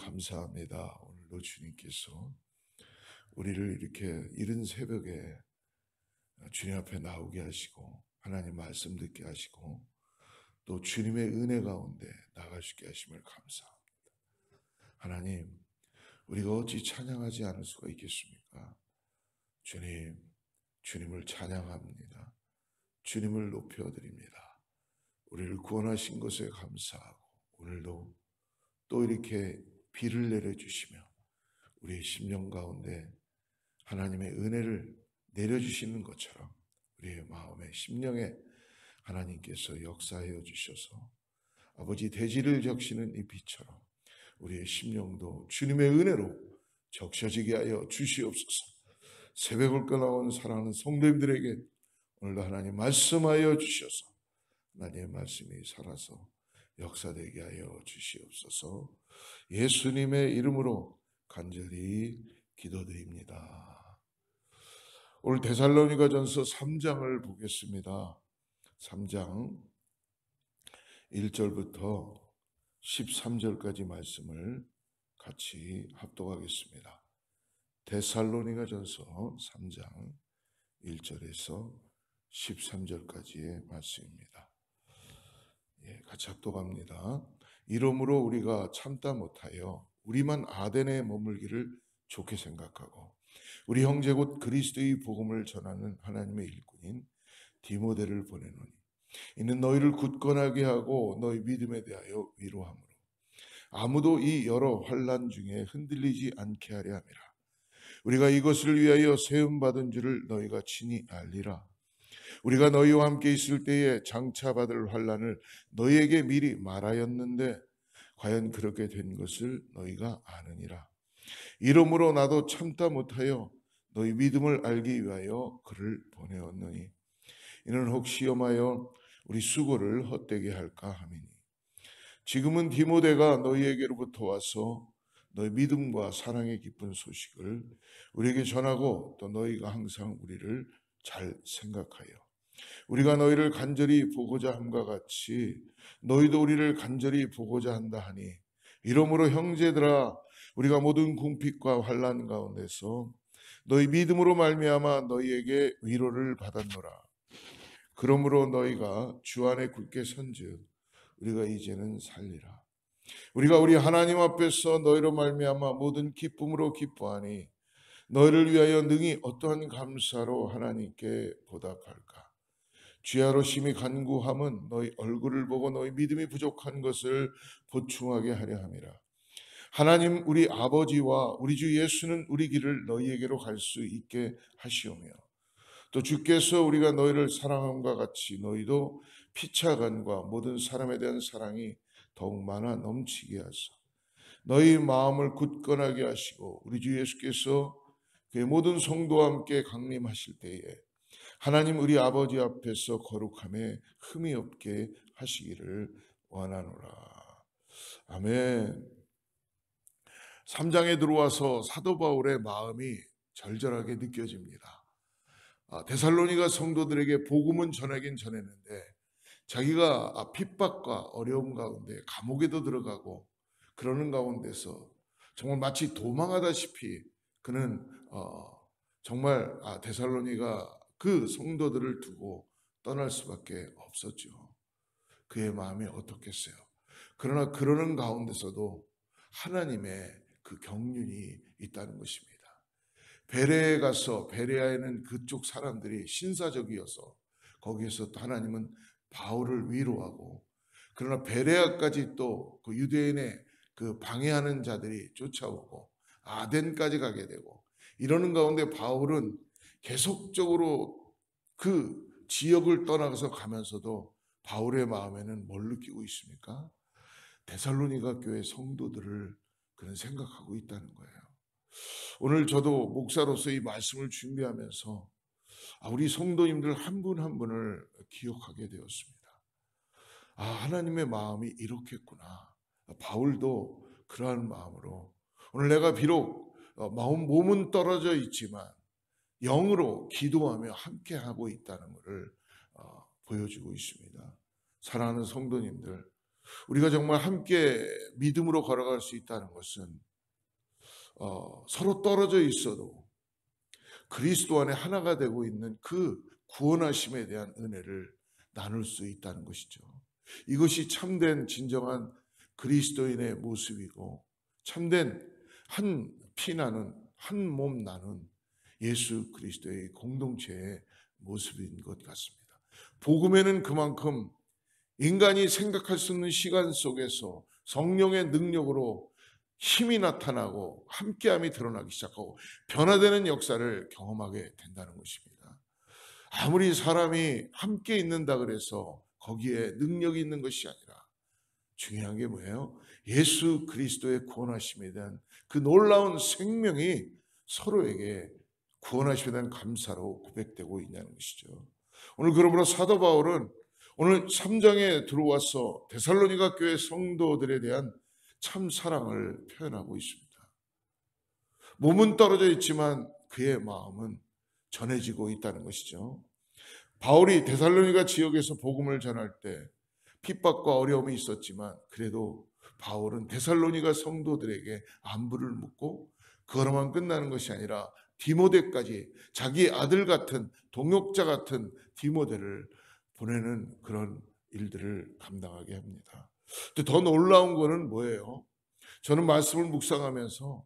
감사합니다. 오늘도 주님께서 우리를 이렇게 이른 새벽에 주님 앞에 나오게 하시고 하나님 말씀 듣게 하시고 또 주님의 은혜 가운데 나갈 수 있게 하심을 감사합니다. 하나님, 우리가 어찌 찬양하지 않을 수가 있겠습니까? 주님, 주님을 찬양합니다. 주님을 높여드립니다. 우리를 구원하신 것에 감사하고 오늘도 또 이렇게 비를 내려주시며 우리의 심령 가운데 하나님의 은혜를 내려주시는 것처럼 우리의 마음에 심령에 하나님께서 역사하여 주셔서 아버지 대지를 적시는 이 비처럼 우리의 심령도 주님의 은혜로 적셔지게 하여 주시옵소서. 새벽을 끊어온 사랑하는 성도님들에게 오늘도 하나님 말씀하여 주셔서 하나님의 말씀이 살아서 역사되게 하여 주시옵소서. 예수님의 이름으로 간절히 기도드립니다. 오늘 데살로니가전서 3장을 보겠습니다. 3장 1절부터 13절까지 말씀을 같이 합독하겠습니다. 데살로니가전서 3장 1절에서 13절까지의 말씀입니다. 같이 합독합니다. 이러므로 우리가 참다 못하여 우리만 아덴에 머물기를 좋게 생각하고 우리 형제 곧 그리스도의 복음을 전하는 하나님의 일꾼인 디모데를 보내노니 이는 너희를 굳건하게 하고 너희 믿음에 대하여 위로하므로 아무도 이 여러 환난 중에 흔들리지 않게 하려 함이라. 우리가 이것을 위하여 세움 받은 줄을 너희가 친히 알리라. 우리가 너희와 함께 있을 때에 장차 받을 환난을 너희에게 미리 말하였는데 과연 그렇게 된 것을 너희가 아느니라. 이러므로 나도 참다 못하여 너희 믿음을 알기 위하여 그를 보내었느니 이는 혹 시험하여 우리 수고를 헛되게 할까 함이니 지금은 디모데가 너희에게로부터 와서 너희 믿음과 사랑의 기쁜 소식을 우리에게 전하고 또 너희가 항상 우리를 잘 생각하여 우리가 너희를 간절히 보고자 함과 같이 너희도 우리를 간절히 보고자 한다 하니 이러므로 형제들아 우리가 모든 궁핍과 환난 가운데서 너희 믿음으로 말미암아 너희에게 위로를 받았노라. 그러므로 너희가 주 안에 굳게 선즉 우리가 이제는 살리라. 우리가 우리 하나님 앞에서 너희로 말미암아 모든 기쁨으로 기뻐하니 너희를 위하여 능히 어떠한 감사로 하나님께 보답할까. 주야로 심히 간구함은 너희 얼굴을 보고 너희 믿음이 부족한 것을 보충하게 하려 함이라. 하나님 우리 아버지와 우리 주 예수는 우리 길을 너희에게로 갈 수 있게 하시오며 또 주께서 우리가 너희를 사랑함과 같이 너희도 피차간과 모든 사람에 대한 사랑이 더욱 많아 넘치게 하사 너희 마음을 굳건하게 하시고 우리 주 예수께서 그의 모든 성도와 함께 강림하실 때에 하나님 우리 아버지 앞에서 거룩함에 흠이 없게 하시기를 원하노라. 아멘. 3장에 들어와서 사도 바울의 마음이 절절하게 느껴집니다. 데살로니가 성도들에게 복음은 전하긴 전했는데 자기가 핍박과 어려움 가운데 감옥에도 들어가고 그러는 가운데서 정말 마치 도망하다시피 그는 정말 데살로니가 그 성도들을 두고 떠날 수밖에 없었죠. 그의 마음이 어떻겠어요? 그러나 그러는 가운데서도 하나님의 그 경륜이 있다는 것입니다. 베레에 가서 베레아에는 그쪽 사람들이 신사적이어서 거기에서 또 하나님은 바울을 위로하고 그러나 베레아까지 또 그 유대인의 그 방해하는 자들이 쫓아오고 아덴까지 가게 되고 이러는 가운데 바울은 계속적으로 그 지역을 떠나서 가면서도 바울의 마음에는 뭘 느끼고 있습니까? 데살로니가 교회 성도들을 그는 생각하고 있다는 거예요. 오늘 저도 목사로서 이 말씀을 준비하면서 우리 성도님들 한 분 한 분을 기억하게 되었습니다. 하나님의 마음이 이렇겠구나. 바울도 그러한 마음으로 오늘 내가 비록 몸은 떨어져 있지만 영으로 기도하며 함께하고 있다는 것을 보여주고 있습니다. 사랑하는 성도님들, 우리가 정말 함께 믿음으로 걸어갈 수 있다는 것은 서로 떨어져 있어도 그리스도 안에 하나가 되고 있는 그 구원하심에 대한 은혜를 나눌 수 있다는 것이죠. 이것이 참된 진정한 그리스도인의 모습이고 참된 한 피 나는 한 몸 나는 예수 그리스도의 공동체의 모습인 것 같습니다. 복음에는 그만큼 인간이 생각할 수 없는 시간 속에서 성령의 능력으로 힘이 나타나고 함께함이 드러나기 시작하고 변화되는 역사를 경험하게 된다는 것입니다. 아무리 사람이 함께 있는다 그래서 거기에 능력이 있는 것이 아니라 중요한 게 뭐예요? 예수 그리스도의 구원하심에 대한 그 놀라운 생명이 서로에게 구원하심에 대한 감사로 고백되고 있냐는 것이죠. 오늘 그러므로 사도 바울은 오늘 3장에 들어와서 데살로니가 교회 성도들에 대한 참 사랑을 표현하고 있습니다. 몸은 떨어져 있지만 그의 마음은 전해지고 있다는 것이죠. 바울이 데살로니가 지역에서 복음을 전할 때 핍박과 어려움이 있었지만 그래도 바울은 데살로니가 성도들에게 안부를 묻고 그거로만 끝나는 것이 아니라 디모데까지 자기 아들 같은 동역자 같은 디모데를 보내는 그런 일들을 감당하게 합니다. 더 놀라운 거는 뭐예요? 저는 말씀을 묵상하면서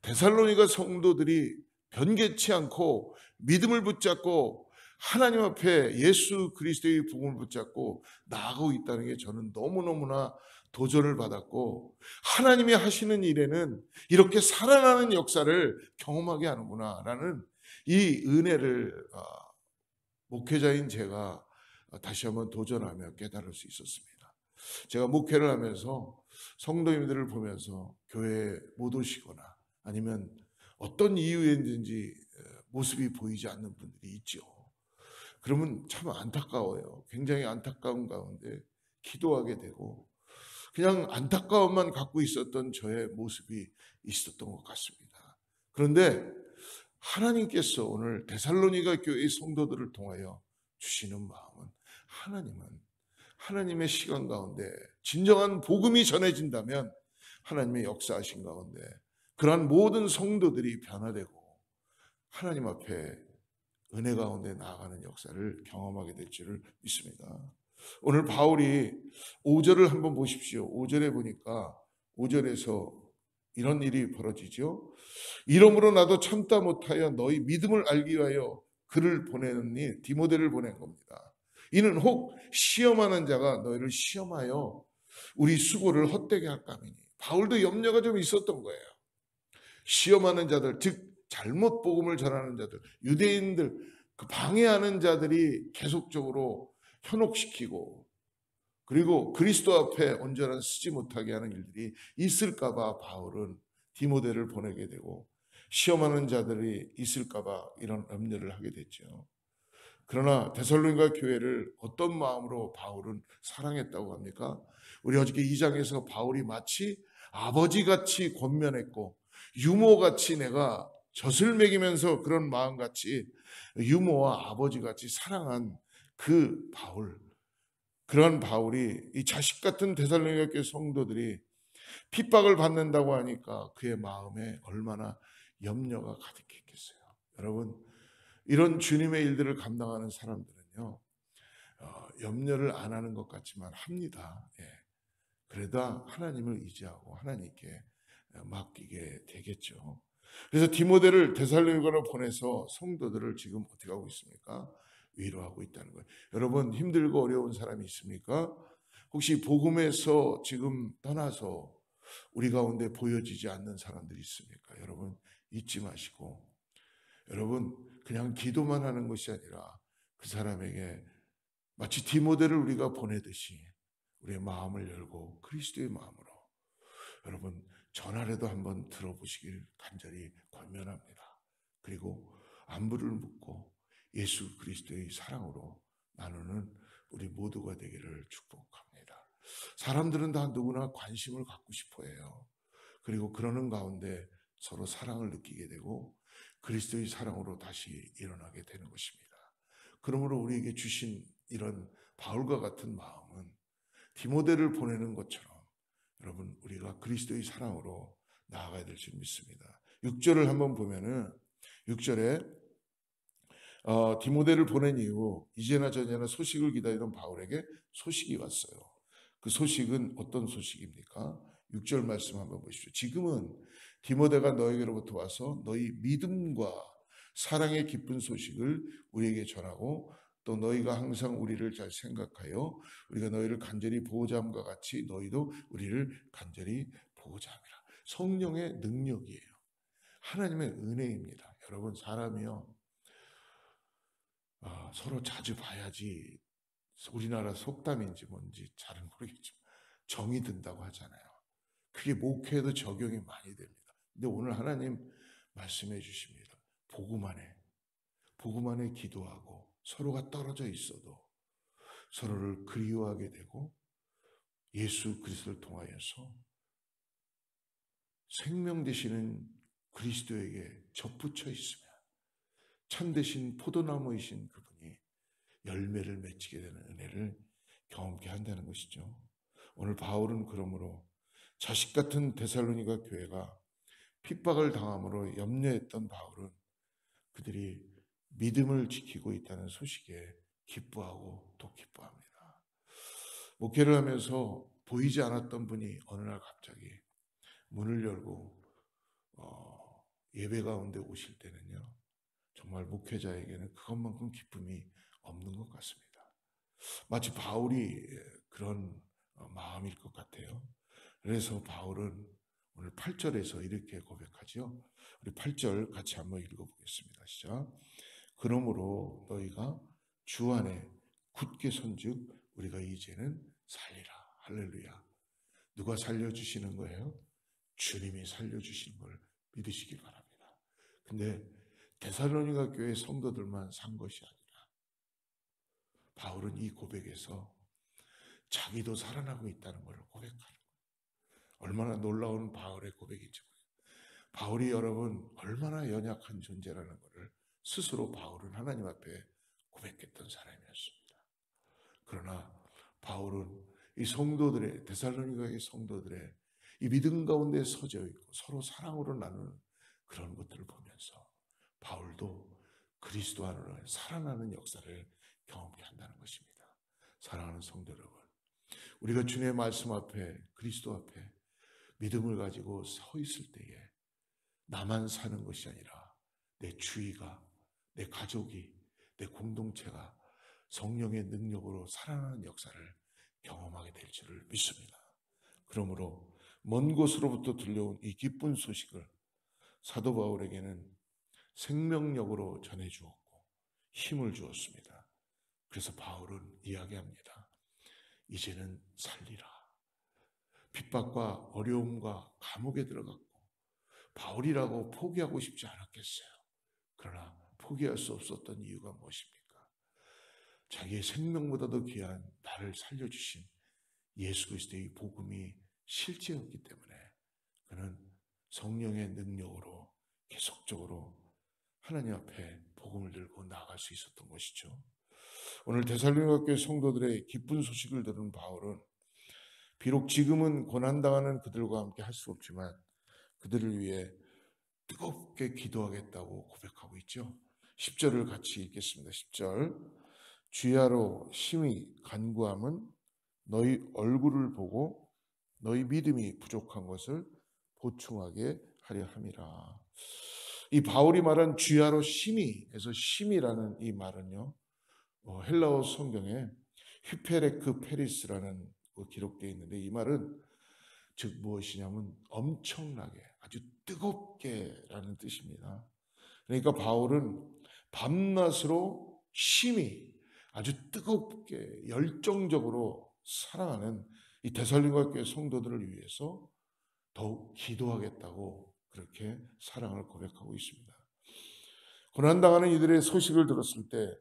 데살로니가 성도들이 변개치 않고 믿음을 붙잡고 하나님 앞에 예수 그리스도의 복음을 붙잡고 나아가고 있다는 게 저는 너무너무나 도전을 받았고 하나님이 하시는 일에는 이렇게 살아나는 역사를 경험하게 하는구나라는 이 은혜를 목회자인 제가 다시 한번 도전하며 깨달을 수 있었습니다. 제가 목회를 하면서 성도님들을 보면서 교회에 못 오시거나 아니면 어떤 이유에든지 모습이 보이지 않는 분들이 있죠. 그러면 참 안타까워요. 굉장히 안타까운 가운데 기도하게 되고 그냥 안타까움만 갖고 있었던 저의 모습이 있었던 것 같습니다. 그런데 하나님께서 오늘 데살로니가 교회의 성도들을 통하여 주시는 마음은 하나님의 시간 가운데 진정한 복음이 전해진다면 하나님의 역사하신 가운데 그러한 모든 성도들이 변화되고 하나님 앞에 은혜 가운데 나아가는 역사를 경험하게 될 줄을 믿습니다. 오늘 바울이 5절을 한번 보십시오. 5절에 보니까 5절에서 이런 일이 벌어지죠. 이러므로 나도 참다 못하여 너희 믿음을 알기 위하여 그를 보내느니 디모데를 보낸 겁니다. 이는 혹 시험하는 자가 너희를 시험하여 우리 수고를 헛되게 할까 하니. 바울도 염려가 좀 있었던 거예요. 시험하는 자들, 즉 잘못 복음을 전하는 자들, 유대인들 그 방해하는 자들이 계속적으로 현혹시키고 그리고 그리스도 앞에 온전한 쓰지 못하게 하는 일들이 있을까 봐 바울은 디모데를 보내게 되고 시험하는 자들이 있을까 봐 이런 염려를 하게 됐죠. 그러나 데살로니가 교회를 어떤 마음으로 바울은 사랑했다고 합니까? 우리 어저께 2장에서 바울이 마치 아버지같이 권면했고 유모같이 내가 젖을 먹이면서 그런 마음같이 유모와 아버지같이 사랑한 그 바울, 그런 바울이 이 자식 같은 데살로니가 교회 성도들이 핍박을 받는다고 하니까 그의 마음에 얼마나 염려가 가득했겠어요. 여러분, 이런 주님의 일들을 감당하는 사람들은요, 염려를 안 하는 것 같지만 합니다. 예. 그래도 하나님을 의지하고 하나님께 맡기게 되겠죠. 그래서 디모데를 데살로니가로 보내서 성도들을 지금 어떻게 하고 있습니까? 위로하고 있다는 거예요. 여러분 힘들고 어려운 사람이 있습니까? 혹시 복음에서 지금 떠나서 우리 가운데 보여지지 않는 사람들이 있습니까? 여러분 잊지 마시고 여러분 그냥 기도만 하는 것이 아니라 그 사람에게 마치 디모데를 우리가 보내듯이 우리의 마음을 열고 그리스도의 마음으로 여러분 전화라도 한번 들어보시길 간절히 권면합니다. 그리고 안부를 묻고 예수 그리스도의 사랑으로 나누는 우리 모두가 되기를 축복합니다. 사람들은 다 누구나 관심을 갖고 싶어 해요. 그리고 그러는 가운데 서로 사랑을 느끼게 되고 그리스도의 사랑으로 다시 일어나게 되는 것입니다. 그러므로 우리에게 주신 이런 바울과 같은 마음은 디모데를 보내는 것처럼 여러분 우리가 그리스도의 사랑으로 나아가야 될 줄 믿습니다. 6절을 한번 보면은 6절에 디모데를 보낸 이후 이제나 저제나 소식을 기다리던 바울에게 소식이 왔어요. 그 소식은 어떤 소식입니까? 6절 말씀 한번 보십시오. 지금은 디모데가 너에게로부터 와서 너희 믿음과 사랑의 기쁜 소식을 우리에게 전하고 또 너희가 항상 우리를 잘 생각하여 우리가 너희를 간절히 보호자 함과 같이 너희도 우리를 간절히 보호자 함이라. 성령의 능력이에요. 하나님의 은혜입니다. 여러분 사람이요 서로 자주 봐야지 우리나라 속담인지 뭔지 잘은 모르겠지만 정이 든다고 하잖아요. 그게 목회에도 적용이 많이 됩니다. 근데 오늘 하나님 말씀해 주십니다. 복음 안에 기도하고 서로가 떨어져 있어도 서로를 그리워하게 되고 예수 그리스도를 통하여서 생명 되시는 그리스도에게 접붙여 있으면 참되신 포도나무이신 그분이 열매를 맺히게 되는 은혜를 경험케 한다는 것이죠. 오늘 바울은 그러므로 자식 같은 데살로니가 교회가 핍박을 당함으로 염려했던 바울은 그들이 믿음을 지키고 있다는 소식에 기뻐하고 또 기뻐합니다. 목회를 하면서 보이지 않았던 분이 어느 날 갑자기 문을 열고 예배 가운데 오실 때는요, 정말 목회자에게는 그것만큼 기쁨이 없는 것 같습니다. 마치 바울이 그런 마음일 것 같아요. 그래서 바울은 오늘 8절에서 이렇게 고백하죠. 우리 8절 같이 한번 읽어보겠습니다. 시작. 그러므로 너희가 주 안에 굳게 선즉 우리가 이제는 살리라. 할렐루야. 누가 살려주시는 거예요? 주님이 살려주시는 걸 믿으시기 바랍니다. 근데 데살로니가 교회 성도들만 산 것이 아니라 바울은 이 고백에서 자기도 살아나고 있다는 것을 고백하는 거예요. 얼마나 놀라운 바울의 고백인지 모르겠어요. 바울이 여러분 얼마나 연약한 존재라는 것을 스스로 바울은 하나님 앞에 고백했던 사람이었습니다. 그러나 바울은 이 성도들의 데살로니가의 성도들의 이 믿음 가운데 서져 있고 서로 사랑으로 나누는 그런 것들을 보면서 바울도 그리스도 안으로 살아나는 역사를 경험케 한다는 것입니다. 사랑하는 성도 여러분, 우리가 주님의 말씀 앞에 그리스도 앞에 믿음을 가지고 서 있을 때에 나만 사는 것이 아니라 내 주위가, 내 가족이, 내 공동체가 성령의 능력으로 살아나는 역사를 경험하게 될 줄을 믿습니다. 그러므로 먼 곳으로부터 들려온 이 기쁜 소식을 사도 바울에게는 생명력으로 전해주었고 힘을 주었습니다. 그래서 바울은 이야기합니다. 이제는 살리라. 핍박과 어려움과 감옥에 들어갔고 바울이라고 포기하고 싶지 않았겠어요. 그러나 포기할 수 없었던 이유가 무엇입니까? 자기의 생명보다도 귀한 나를 살려주신 예수 그리스도의 복음이 실제였기 때문에 그는 성령의 능력으로 계속적으로 하나님 앞에 복음을 들고 나아갈 수 있었던 것이죠. 오늘 데살로니가 교회 성도들의 기쁜 소식을 들은 바울은 비록 지금은 고난당하는 그들과 함께 할 수 없지만 그들을 위해 뜨겁게 기도하겠다고 고백하고 있죠. 10절을 같이 읽겠습니다. 10절 주야로 심히 간구함은 너희 얼굴을 보고 너희 믿음이 부족한 것을 보충하게 하려 함이라. 이 바울이 말한 주야로 심히에서 심이라는 이 말은요, 헬라어 성경에 휘페레크 페리스라는 기록되어 있는데 이 말은 즉 무엇이냐면 엄청나게 아주 뜨겁게라는 뜻입니다. 그러니까 바울은 밤낮으로 심히 아주 뜨겁게 열정적으로 사랑하는 이 데살로니가 교회 성도들을 위해서 더욱 기도하겠다고 그렇게 사랑을 고백하고 있습니다. 고난당하는 이들의 소식을 들었을 때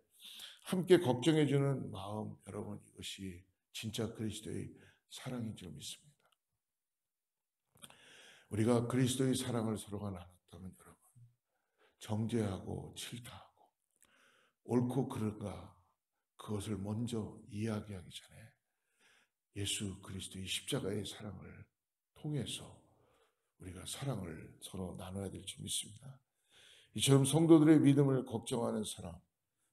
함께 걱정해주는 마음, 여러분 이것이 진짜 그리스도의 사랑인 줄 믿습니다. 우리가 그리스도의 사랑을 서로가 나눴다면 여러분 정죄하고 질타하고 옳고 그른가 그것을 먼저 이야기하기 전에 예수 그리스도의 십자가의 사랑을 통해서 우리가 사랑을 서로 나눠야 될 줄 믿습니다. 이처럼 성도들의 믿음을 걱정하는 사람,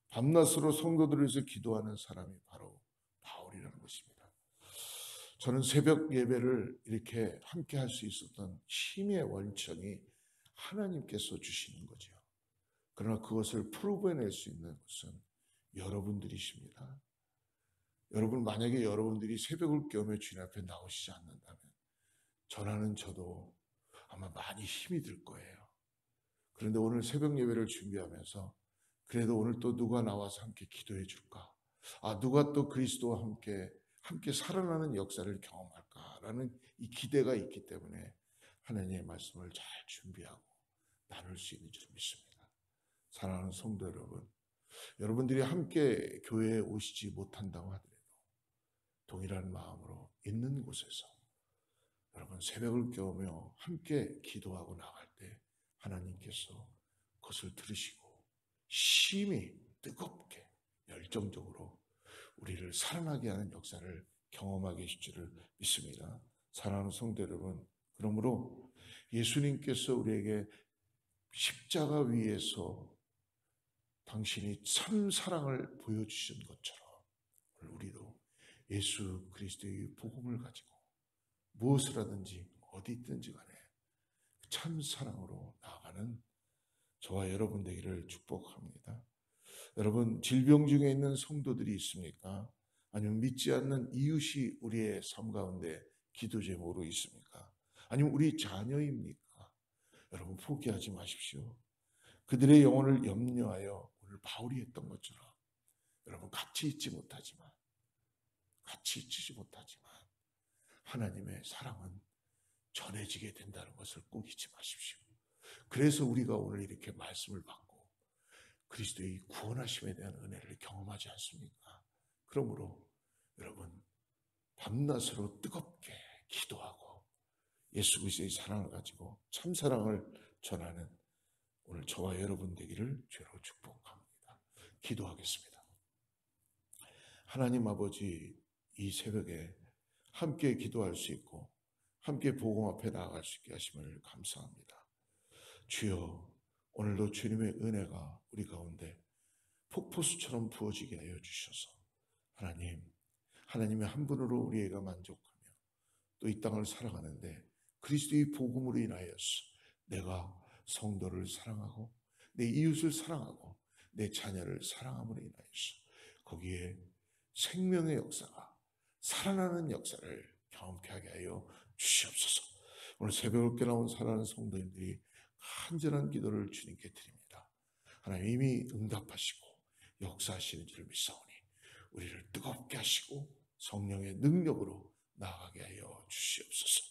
밤낮으로 성도들을 위해서 기도하는 사람이 바로 바울이라는 것입니다. 저는 새벽 예배를 이렇게 함께 할 수 있었던 힘의 원천이 하나님께서 주시는 거죠. 그러나 그것을 풀어낼 수 있는 것은 여러분들이십니다. 여러분, 만약에 여러분들이 새벽을 깨우며 주님 앞에 나오시지 않는다면 저라는 저도 아마 많이 힘이 들 거예요. 그런데 오늘 새벽 예배를 준비하면서 그래도 오늘 또 누가 나와서 함께 기도해 줄까? 누가 또 그리스도와 함께 살아나는 역사를 경험할까라는 이 기대가 있기 때문에 하나님의 말씀을 잘 준비하고 나눌 수 있는 줄 믿습니다. 사랑하는 성도 여러분, 여러분들이 함께 교회에 오시지 못한다고 하더라도 동일한 마음으로 있는 곳에서 여러분 새벽을 깨우며 함께 기도하고 나갈 때 하나님께서 그것을 들으시고 심히 뜨겁게 열정적으로 우리를 살아나게 하는 역사를 경험하게 하실 줄을 믿습니다. 사랑하는 성도 여러분, 그러므로 예수님께서 우리에게 십자가 위에서 당신이 참 사랑을 보여주신 것처럼 우리도 예수 그리스도의 복음을 가지고 무엇을 하든지 어디 있든지 간에 참 사랑으로 나아가는 저와 여러분 되기를 축복합니다. 여러분, 질병 중에 있는 성도들이 있습니까? 아니면 믿지 않는 이웃이 우리의 삶 가운데 기도 제목으로 있습니까? 아니면 우리 자녀입니까? 여러분, 포기하지 마십시오. 그들의 영혼을 염려하여 오늘 바울이 했던 것처럼 여러분 같이 있지 못하지만 하나님의 사랑은 전해지게 된다는 것을 꼭 잊지 마십시오. 그래서 우리가 오늘 이렇게 말씀을 받고 그리스도의 구원하심에 대한 은혜를 경험하지 않습니까? 그러므로 여러분 밤낮으로 뜨겁게 기도하고 예수 그리스도의 사랑을 가지고 참 사랑을 전하는 오늘 저와 여러분 되기를 주로 축복합니다. 기도하겠습니다. 하나님 아버지, 이 새벽에 함께 기도할 수 있고 함께 복음 앞에 나아갈 수 있게 하심을 감사합니다. 주여, 오늘도 주님의 은혜가 우리 가운데 폭포수처럼 부어지게 하여 주셔서 하나님의 한 분으로 우리가 만족하며 또 이 땅을 살아가는데 그리스도의 복음으로 인하여서 내가 성도를 사랑하고 내 이웃을 사랑하고 내 자녀를 사랑함으로 인하여서 거기에 생명의 역사가 살아나는 역사를 경험케 하게 하여 주시옵소서. 오늘 새벽을 깨나온 사랑하는 성도님들이 간절한 기도를 주님께 드립니다. 하나님 이미 응답하시고 역사하시는 줄 믿사오니 우리를 뜨겁게 하시고 성령의 능력으로 나아가게 하여 주시옵소서.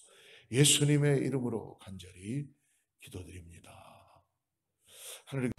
예수님의 이름으로 간절히 기도드립니다. 하나님